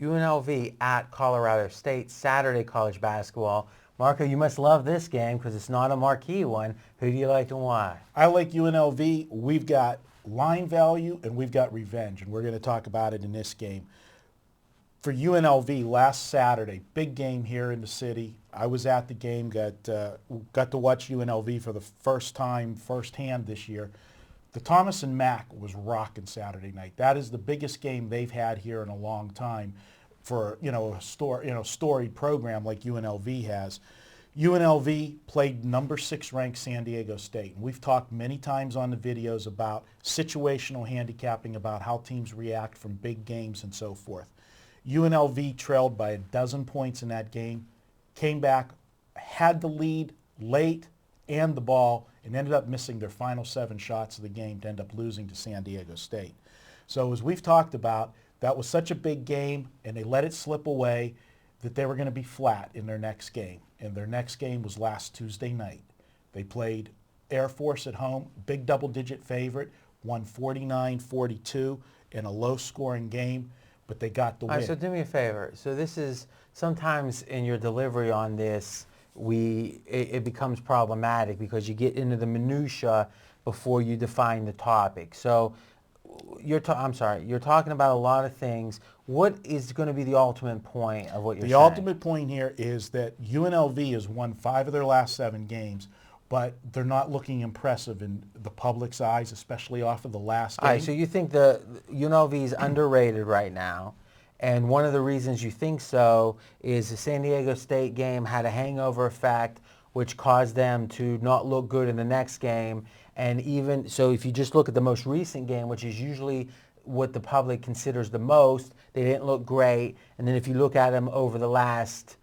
UNLV at Colorado State, Saturday college basketball. Marco, you must love this game because it's not a marquee one. Who do you like and why? I like UNLV. We've got line value and we've got revenge, and we're going to talk about it in this game. For UNLV last Saturday, big game here in the city. I was at the game, got to watch UNLV for the first time, firsthand this year. The Thomas and Mack was rocking Saturday night. That is the biggest game they've had here in a long time for a storied program like UNLV has. UNLV played number 6 ranked San Diego State. And we've talked many times on the videos about situational handicapping, about how teams react from big games and so forth. UNLV trailed by 12 points in that game, came back, had the lead late and the ball, and ended up missing their final 7 shots of the game to end up losing to San Diego State. So as we've talked about, that was such a big game, and they let it slip away that they were going to be flat in their next game. And their next game was last Tuesday night. They played Air Force at home, big double-digit favorite, won 49-42 in a low-scoring game, but they got the win. All right, so do me a favor. So this is, sometimes in your delivery on this, it becomes problematic because you get into the minutia before you define the topic. So you're talking about a lot of things. What is going to be the ultimate point of what you're saying? The ultimate point here is that UNLV has won 5 of their last 7 games, but they're not looking impressive in the public's eyes, especially off of the last game. All right, so you think the UNLV is underrated right now, and one of the reasons you think so is the San Diego State game had a hangover effect, which caused them to not look good in the next game. And even so, if you just look at the most recent game, which is usually what the public considers the most, they didn't look great. And then if you look at them over the last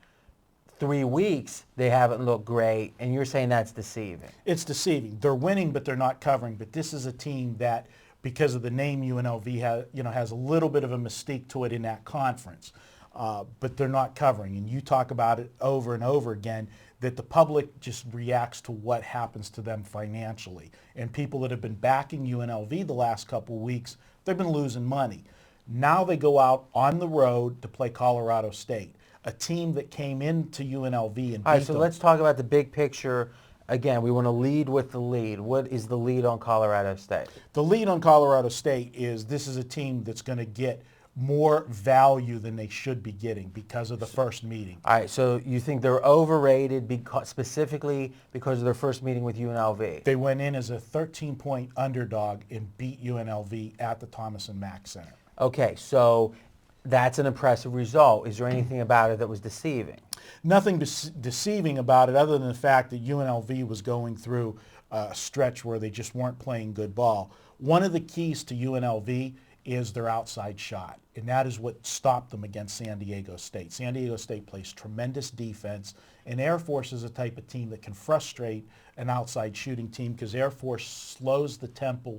3 weeks, they haven't looked great. And you're saying that's deceiving. It's deceiving. They're winning, but they're not covering. But this is a team that, because of the name UNLV, has a little bit of a mystique to it in that conference. But they're not covering. And you talk about it over and over again, that the public just reacts to what happens to them financially. And people that have been backing UNLV the last couple of weeks, they've been losing money. Now they go out on the road to play Colorado State, a team that came into UNLV and beat them. All right, so let's talk about the big picture. Again, we want to lead with the lead. What is the lead on Colorado State? The lead on Colorado State is this is a team that's going to get more value than they should be getting because of the first meeting. All right, so you think they're overrated specifically because of their first meeting with UNLV? They went in as a 13-point underdog and beat UNLV at the Thomas and Mack Center. Okay, so that's an impressive result. Is there anything about it that was deceiving? Nothing deceiving about it other than the fact that UNLV was going through a stretch where they just weren't playing good ball. One of the keys to UNLV is their outside shot, and that is what stopped them against San Diego State. San Diego State plays tremendous defense, and Air Force is a type of team that can frustrate an outside shooting team because Air Force slows the tempo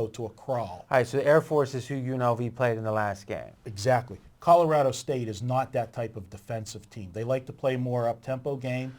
to a crawl. All right, so the Air Force is who UNLV played in the last game. Exactly. Colorado State is not that type of defensive team. They like to play more up-tempo game.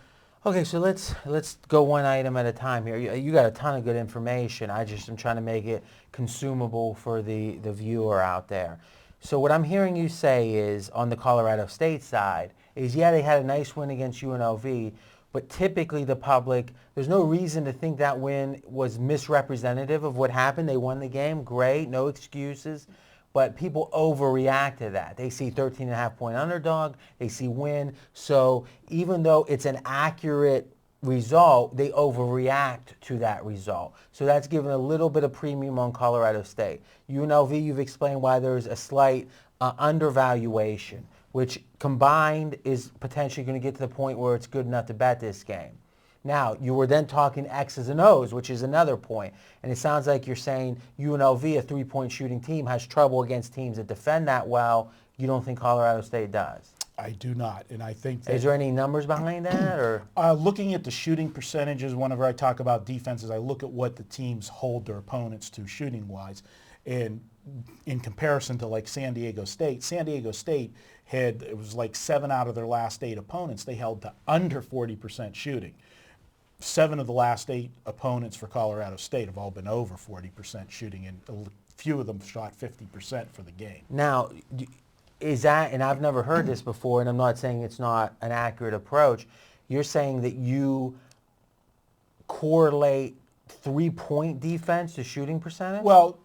Okay, so let's go one item at a time here. You got a ton of good information. I'm trying to make it consumable for the viewer out there. So what I'm hearing you say is, on the Colorado State side, is yeah, they had a nice win against UNLV, but typically the public, there's no reason to think that win was misrepresentative of what happened. They won the game, great, no excuses. But people overreact to that. They see 13.5-point underdog, they see win. So even though it's an accurate result, they overreact to that result. So that's given a little bit of premium on Colorado State. UNLV, you've explained why there's a slight undervaluation, which combined is potentially going to get to the point where it's good enough to bet this game. Now, you were then talking X's and O's, which is another point. And it sounds like you're saying UNLV, a 3-point shooting team, has trouble against teams that defend that well. You don't think Colorado State does? I do not, and I think that... Is there any numbers behind that? Or looking at the shooting percentages, whenever I talk about defenses, I look at what the teams hold their opponents to shooting-wise. And in comparison to like San Diego State it was like 7 out of their last 8 opponents they held to under 40% shooting. 7 of the last 8 opponents for Colorado State have all been over 40% shooting, and a few of them shot 50% for the game. Now, is that, and I've never heard this before, and I'm not saying it's not an accurate approach, you're saying that you correlate three-point defense to shooting percentage? Well,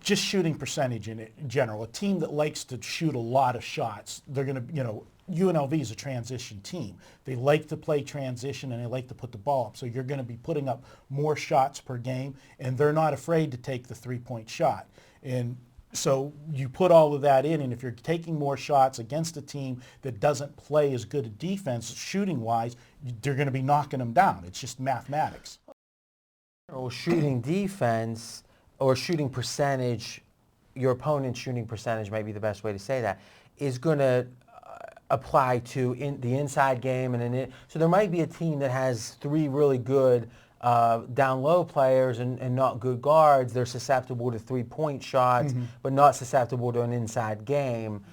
just shooting percentage in general. A team that likes to shoot a lot of shots, they're going to, UNLV is a transition team. They like to play transition and they like to put the ball up. So you're going to be putting up more shots per game, and they're not afraid to take the three-point shot. And so you put all of that in, and if you're taking more shots against a team that doesn't play as good a defense shooting-wise, they're going to be knocking them down. It's just mathematics. Or shooting defense or shooting percentage, your opponent's shooting percentage might be the best way to say that, is going to apply to the inside game. So there might be a team that has three really good down low players and not good guards. They're susceptible to three-point shots, but not susceptible to an inside game.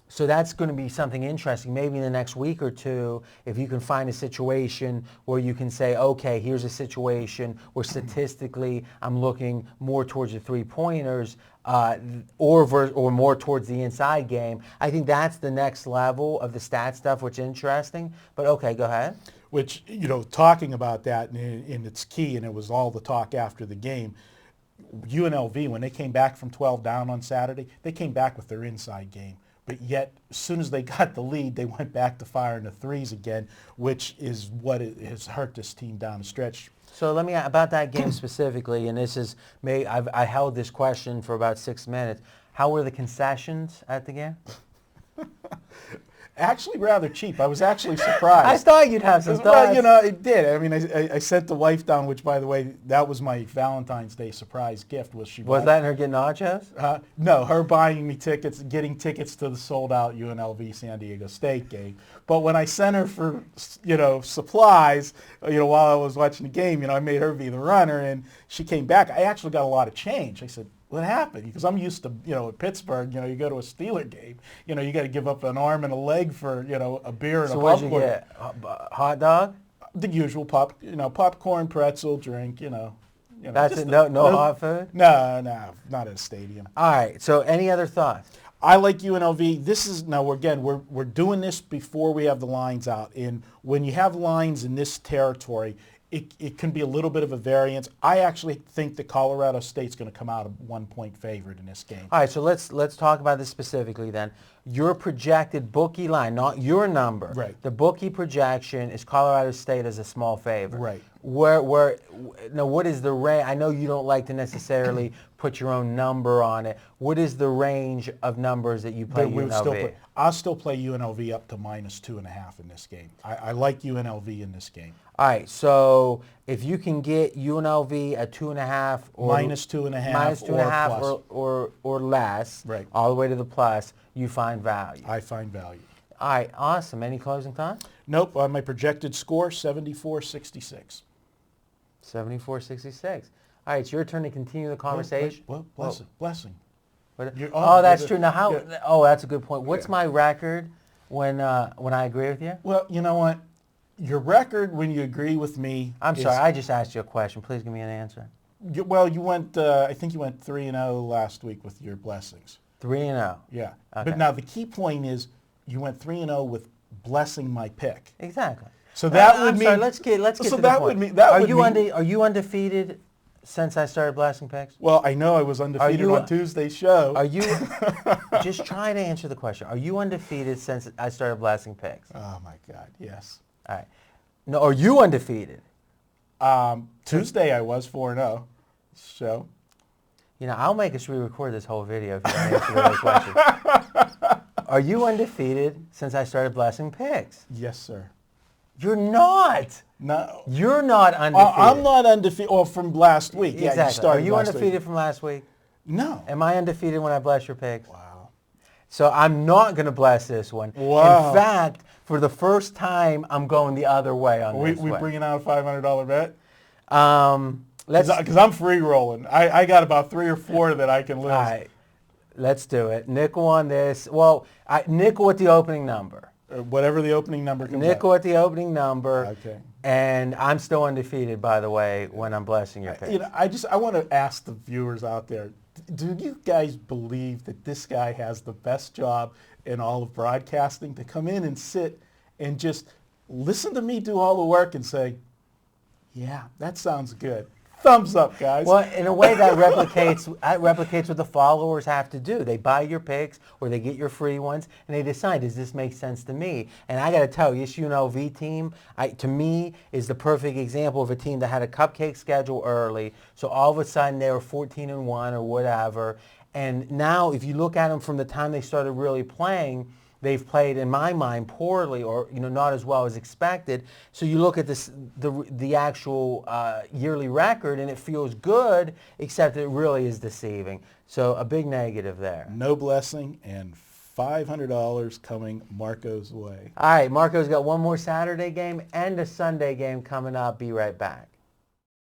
So that's going to be something interesting. Maybe in the next week or two, if you can find a situation where you can say, okay, here's a situation where statistically I'm looking more towards the three-pointers or more towards the inside game. I think that's the next level of the stat stuff, which is interesting. But okay, go ahead. Which, talking about that, and it's key, and it was all the talk after the game, UNLV, when they came back from 12 down on Saturday, they came back with their inside game. But yet, as soon as they got the lead, they went back to firing the threes again, which is what has hurt this team down the stretch. So let me, about that game specifically, and this is, I held this question for about 6 minutes. How were the concessions at the game? Actually rather cheap. I was actually surprised. I thought you'd have some thoughts. Well, it did. I mean, I sent the wife down, which, by the way, that was my Valentine's Day surprise gift. Was that in her getting nachos? No, her buying me tickets, getting tickets to the sold-out UNLV San Diego State game. But when I sent her for, supplies, while I was watching the game, I made her be the runner, and she came back. I actually got a lot of change. I said, what happened? Because I'm used to, at Pittsburgh, you go to a Steeler game, you got to give up an arm and a leg for, a beer and a popcorn. So what'd you get? Hot dog? The usual popcorn, pretzel, drink, That's it? No hot food? No, not at a stadium. All right. So any other thoughts? I like UNLV. This is, now again, we're doing this before we have the lines out. And when you have lines in this territory, it can be a little bit of a variance. I actually think that Colorado State's going to come out a 1-point favorite in this game. All right, so let's talk about this specifically then. Your projected bookie line, not your number. Right. The bookie projection is Colorado State as a small favorite. Right. Now, what is the range? I know you don't like to necessarily put your own number on it. What is the range of numbers that you play UNLV? I'll still play UNLV up to -2.5 in this game. I like UNLV in this game. All right, so if you can get UNLV at 2.5 or -2.5 or less, right, all the way to the plus, you find value. I find value. All right, awesome. Any closing thoughts? Nope. My projected score, 74-66. 74-66. All right, it's your turn to continue the conversation. Well, blessing. That's true. Now, how? Yeah. Oh, that's a good point. What's my record when I agree with you? Well, you know what? Your record when you agree with me. I'm sorry, I just asked you a question. Please give me an answer. You went. I think you went 3-0 last week with your blessings. 3-0. Yeah. Okay. But now the key point is you went 3-0 with blessing my pick. Exactly. So that would mean. Sorry, let's get to the that point. Would mean. That Are you undefeated since I started blessing picks? Well, I know I was undefeated on Tuesday's show. Are you? Just try to answer the question. Are you undefeated since I started blessing picks? Oh my God, yes. All right. No, are you undefeated? Tuesday I was 4-0. So. I'll make us re-record this whole video if you don't answer the right question. Are you undefeated since I started blessing picks? Yes, sir. You're not. No. You're not undefeated. I'm not undefeated. Or from last week. Exactly. Yeah, you started Are you last undefeated week. from last week? No. Am I undefeated when I bless your picks? Wow. So I'm not going to bless this one. Wow. In fact, for the first time, I'm going the other way on this We one. bringing out a $500 bet? Because I'm free rolling. I got about 3 or 4 that I can lose. All right. Let's do it. Nickel on this. Well, nickel at the opening number. Whatever the opening number comes Nickel at the opening number. Okay. And I'm still undefeated, by the way, when I'm blessing your picks. I want to ask the viewers out there, Do you guys believe that this guy has the best job in all of broadcasting, to come in and sit and just listen to me do all the work and say, yeah, that sounds good. Thumbs up, guys. Well, in a way that replicates what the followers have to do. They buy your picks or they get your free ones and they decide, does this make sense to me? And I got to tell you, this UNLV team, to me, is the perfect example of a team that had a cupcake schedule early. So all of a sudden they were 14-1 or whatever. And now if you look at them from the time they started really playing, they've played, in my mind, poorly or not as well as expected. So you look at the actual yearly record, and it feels good, except it really is deceiving. So a big negative there. No blessing and $500 coming Marco's way. All right, Marco's got one more Saturday game and a Sunday game coming up. Be right back.